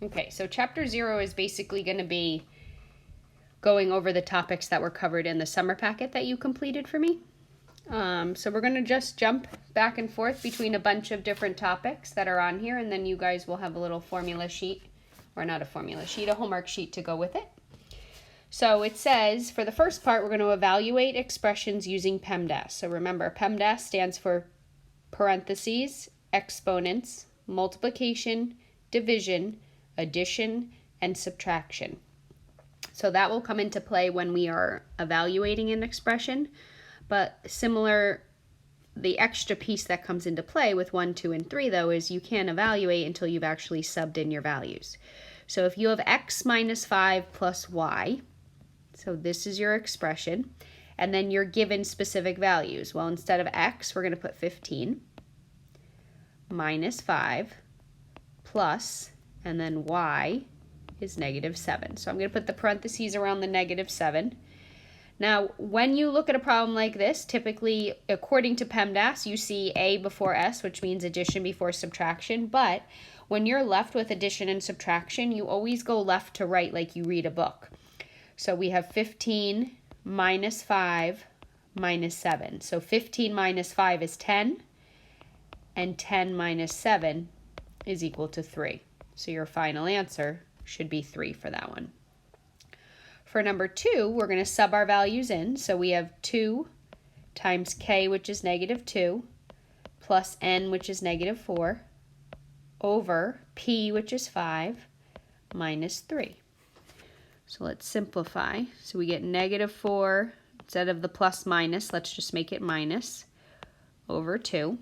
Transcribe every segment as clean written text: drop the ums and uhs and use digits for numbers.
Okay, so chapter 0 is basically going to be going over the topics that were covered in the summer packet that you completed for me. So we're going to just jump back and forth between a bunch of different topics that are on here, and then you guys will have a little formula sheet, or not a formula sheet, a homework sheet to go with it. So it says, for the first part, we're going to evaluate expressions using Pemdas. So remember, Pemdas stands for parentheses, exponents, multiplication, division, addition, and subtraction. So that will come into play when we are evaluating an expression, but similar, the extra piece that comes into play with 1, 2, and 3 though is you can't evaluate until you've actually subbed in your values. So if you have x minus 5 plus y, so this is your expression, and then you're given specific values. Well, instead of x, we're going to put 15 minus 5 plus, and then y is negative 7. So I'm going to put the parentheses around the negative 7. Now, when you look at a problem like this, typically, according to Pemdas, you see A before S, which means addition before subtraction. But when you're left with addition and subtraction, you always go left to right like you read a book. So we have 15 minus 5 minus 7. So 15 minus 5 is 10, and 10 minus 7 is equal to 3. So your final answer should be 3 for that one. For number 2, we're going to sub our values in. So we have 2 times k, which is negative 2, plus n, which is negative 4, over p, which is 5, minus 3. So let's simplify. So we get negative 4, instead of the plus minus, let's just make it minus, over 2,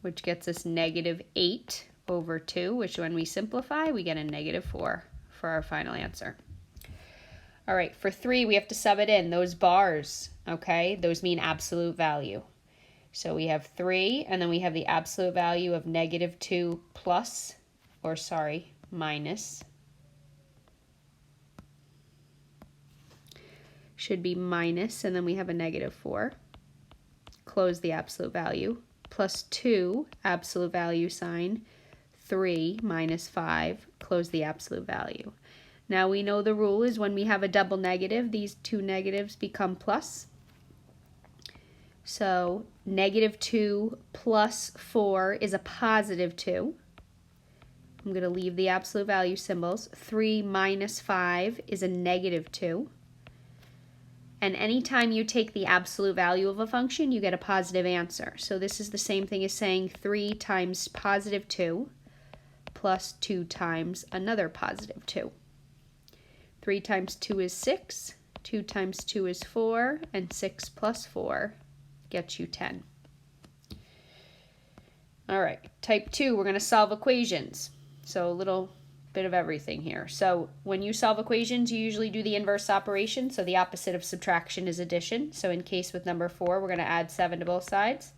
which gets us negative 8 over 2, which when we simplify, we get a negative 4 for our final answer. All right, for 3, we have to sub it in. Those bars, okay, those mean absolute value. So we have 3, and then we have the absolute value of negative 2 plus, or sorry, minus. Should be minus, and then we have a negative 4. Close the absolute value. Plus 2, absolute value sign. 3 minus 5, close the absolute value. Now we know the rule is when we have a double negative, these two negatives become plus. So negative 2 plus 4 is a positive 2. I'm going to leave the absolute value symbols. 3 minus 5 is a negative 2. And anytime you take the absolute value of a function, you get a positive answer. So this is the same thing as saying 3 times positive 2 plus 2 times another positive 2. 3 times 2 is 6, 2 times 2 is 4, and 6 plus 4 gets you 10. All right, type 2, we're going to solve equations. So a little bit of everything here. So when you solve equations, you usually do the inverse operation. So the opposite of subtraction is addition. So in case with number 4, we're going to add 7 to both sides.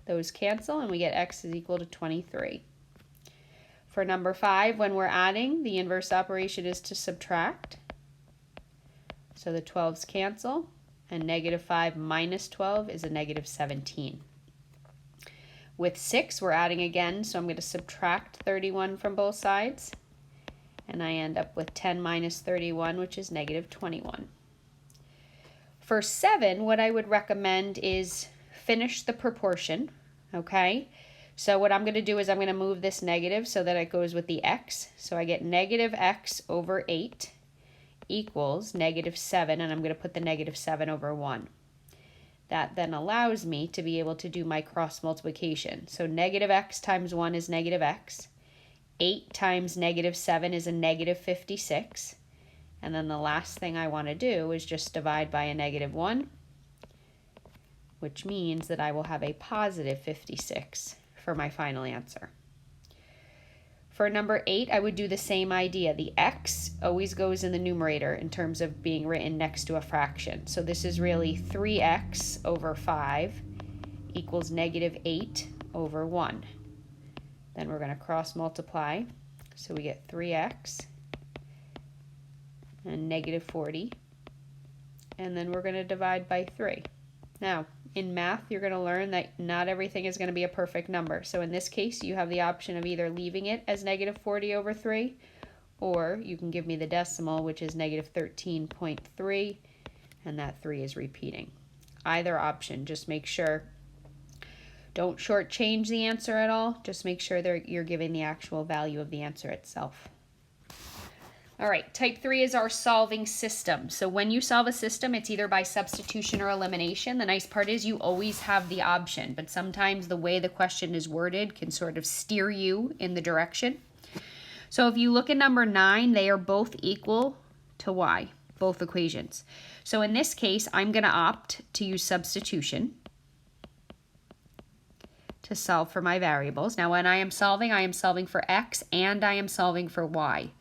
Those cancel, and we get x is equal to 23. For number 5, when we're adding, the inverse operation is to subtract. So the 12s cancel, and negative 5 minus 12 is a negative 17. With 6, we're adding again, so I'm going to subtract 31 from both sides, and I end up with 10 minus 31, which is negative 21. For 7, what I would recommend is finish the proportion, okay? So what I'm going to do is I'm going to move this negative so that it goes with the x. So I get negative x over 8 equals negative 7, and I'm going to put the negative 7 over 1. That then allows me to be able to do my cross multiplication. So negative x times 1 is negative x. 8 times negative 7 is a negative 56. And then the last thing I want to do is just divide by a negative 1, which means that I will have a positive 56 for my final answer. For number 8, I would do the same idea. The x always goes in the numerator in terms of being written next to a fraction. So this is really 3x over 5 equals negative 8 over 1. Then we're going to cross multiply. So we get 3x and negative 40. And then we're going to divide by 3. Now, in math, you're going to learn that not everything is going to be a perfect number. So in this case, you have the option of either leaving it as negative 40 over 3 or you can give me the decimal, which is negative 13.3, and that 3 is repeating. Either option, just make sure, don't shortchange the answer at all, just make sure that you're giving the actual value of the answer itself. All right, type 3 is our solving system. So when you solve a system, it's either by substitution or elimination. The nice part is you always have the option, but sometimes the way the question is worded can sort of steer you in the direction. So if you look at number 9, they are both equal to y, both equations. So in this case, I'm going to opt to use substitution to solve for my variables. Now when I am solving for x and I am solving for y.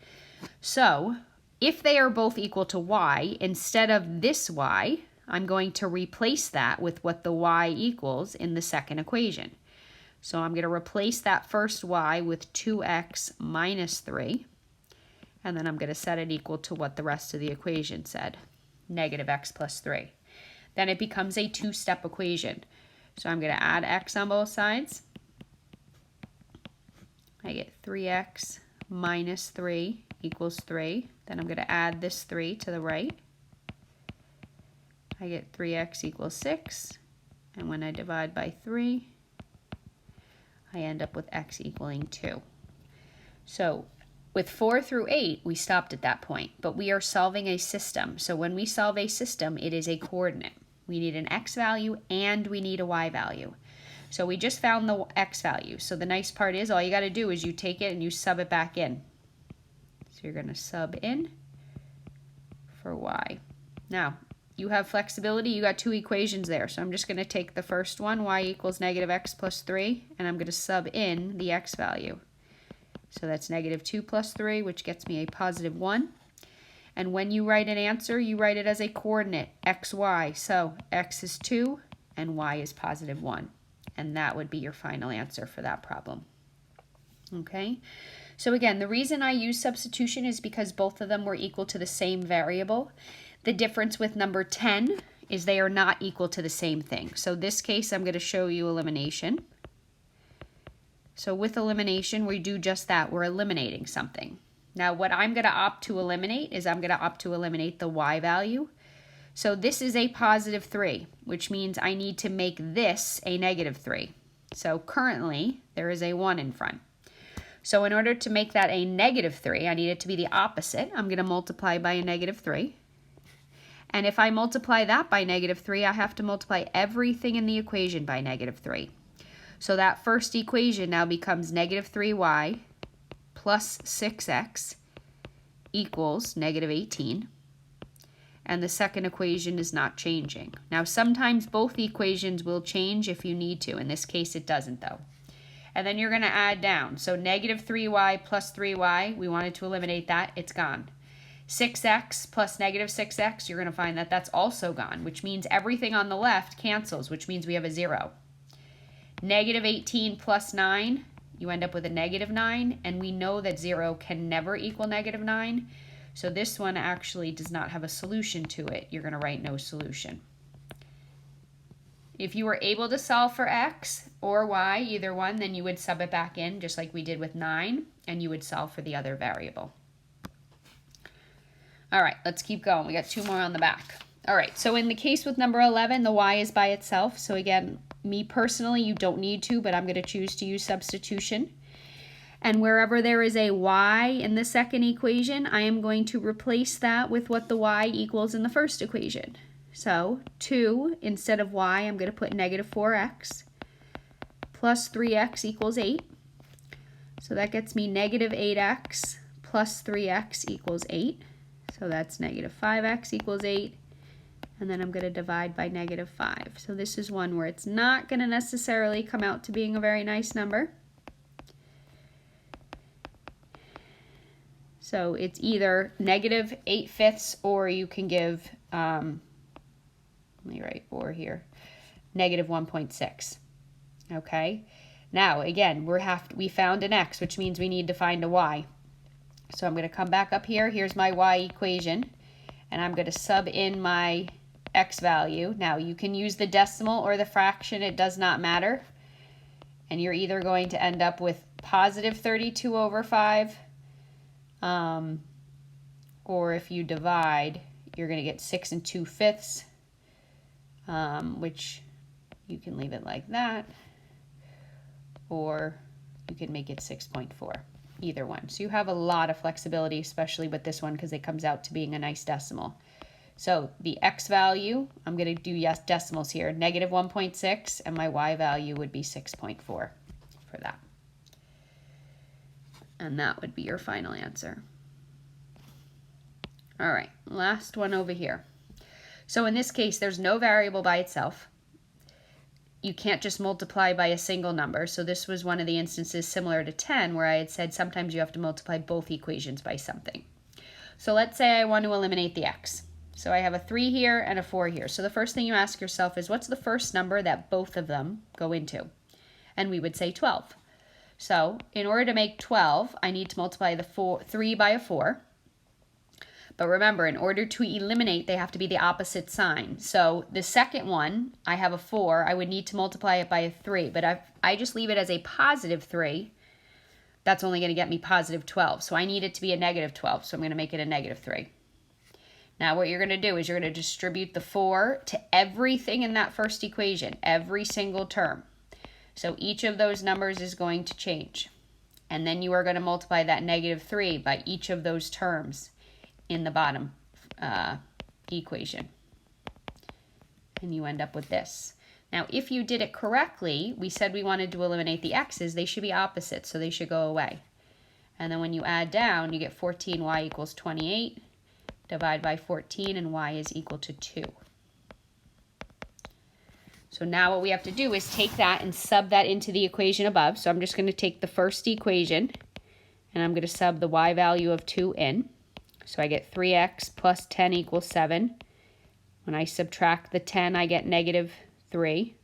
So if they are both equal to y, instead of this y, I'm going to replace that with what the y equals in the second equation. So I'm going to replace that first y with 2x minus 3, and then I'm going to set it equal to what the rest of the equation said, negative x plus 3. Then it becomes a two-step equation. So I'm going to add x on both sides. I get 3x minus 3 equals 3. Then I'm going to add this 3 to the right. I get 3x equals 6. And when I divide by 3, I end up with x equaling 2. So with 4 through 8, we stopped at that point, but we are solving a system. So when we solve a system, it is a coordinate. We need an x value and we need a y value. So we just found the x value. So the nice part is all you got to do is you take it and you sub it back in. So you're going to sub in for y. Now, you have flexibility. You got two equations there. So I'm just going to take the first one, y equals negative x plus 3, and I'm going to sub in the x value. So that's negative 2 plus 3, which gets me a positive 1. And when you write an answer, you write it as a coordinate, x, y. So x is 2 and y is positive 1. And that would be your final answer for that problem. Okay? So again, the reason I use substitution is because both of them were equal to the same variable. The difference with number 10 is they are not equal to the same thing. So this case, I'm going to show you elimination. So with elimination, we do just that. We're eliminating something. Now what I'm going to opt to eliminate is I'm going to opt to eliminate the y value. So this is a positive 3, which means I need to make this a negative 3. So currently, there is a 1 in front. So in order to make that a negative 3, I need it to be the opposite. I'm going to multiply by a negative 3. And if I multiply that by negative 3, I have to multiply everything in the equation by negative 3. So that first equation now becomes negative 3y plus 6x equals negative 18. And the second equation is not changing. Now sometimes both equations will change if you need to. In this case it doesn't though. And then you're going to add down. So negative 3y plus 3y, we wanted to eliminate that, it's gone. 6x plus negative 6x, you're going to find that that's also gone, which means everything on the left cancels, which means we have a 0. Negative 18 plus 9, you end up with a negative 9, and we know that 0 can never equal negative 9. So this one actually does not have a solution to it. You're going to write no solution. If you were able to solve for x or y, either one, then you would sub it back in just like we did with 9, and you would solve for the other variable. All right, let's keep going. We got 2 more on the back. All right, so in the case with number 11, the y is by itself. So again, me personally, you don't need to, but I'm going to choose to use substitution. And wherever there is a y in the second equation, I am going to replace that with what the y equals in the first equation. So 2, instead of y, I'm going to put negative 4x plus 3x equals 8. So that gets me negative 8x plus 3x equals 8. So that's negative 5x equals 8. And then I'm going to divide by negative 5. So this is one where it's not going to necessarily come out to being a very nice number. So it's either negative 8/5 or you can give, let me write or here, negative 1.6. Okay. Now again, we found an x, which means we need to find a y. So I'm going to come back up here. Here's my y equation, and I'm going to sub in my x value. Now you can use the decimal or the fraction, it does not matter. And you're either going to end up with positive 32 over 5 Or if you divide, you're going to get 6 2/5, which you can leave it like that, or you can make it 6.4, either one. So you have a lot of flexibility, especially with this one, because it comes out to being a nice decimal. So the x value, I'm going to do decimals here, negative 1.6, and my y value would be 6.4 for that. And that would be your final answer. All right, last one over here. So in this case, there's no variable by itself. You can't just multiply by a single number. So this was one of the instances similar to 10 where I had said sometimes you have to multiply both equations by something. So let's say I want to eliminate the x. So I have a 3 here and a 4 here. So the first thing you ask yourself is, what's the first number that both of them go into? And we would say 12. So in order to make 12, I need to multiply the 3 by a 4. But remember, in order to eliminate, they have to be the opposite sign. So the second one, I have a 4. I would need to multiply it by a 3. But I just leave it as a positive 3. That's only going to get me positive 12. So I need it to be a negative 12. So I'm going to make it a negative 3. Now what you're going to do is you're going to distribute the 4 to everything in that first equation, every single term. So each of those numbers is going to change. And then you are going to multiply that negative 3 by each of those terms in the bottom equation. And you end up with this. Now if you did it correctly, we said we wanted to eliminate the x's, they should be opposite, so they should go away. And then when you add down, you get 14y equals 28. Divide by 14, and y is equal to 2. So now what we have to do is take that and sub that into the equation above. So I'm just going to take the first equation, and I'm going to sub the y value of 2 in. So I get 3x plus 10 equals 7. When I subtract the 10, I get negative 3.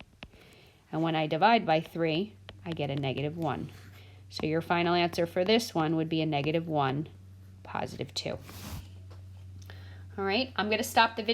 And when I divide by 3, I get a negative 1. So your final answer for this one would be a negative 1, positive 2. All right, I'm going to stop the video.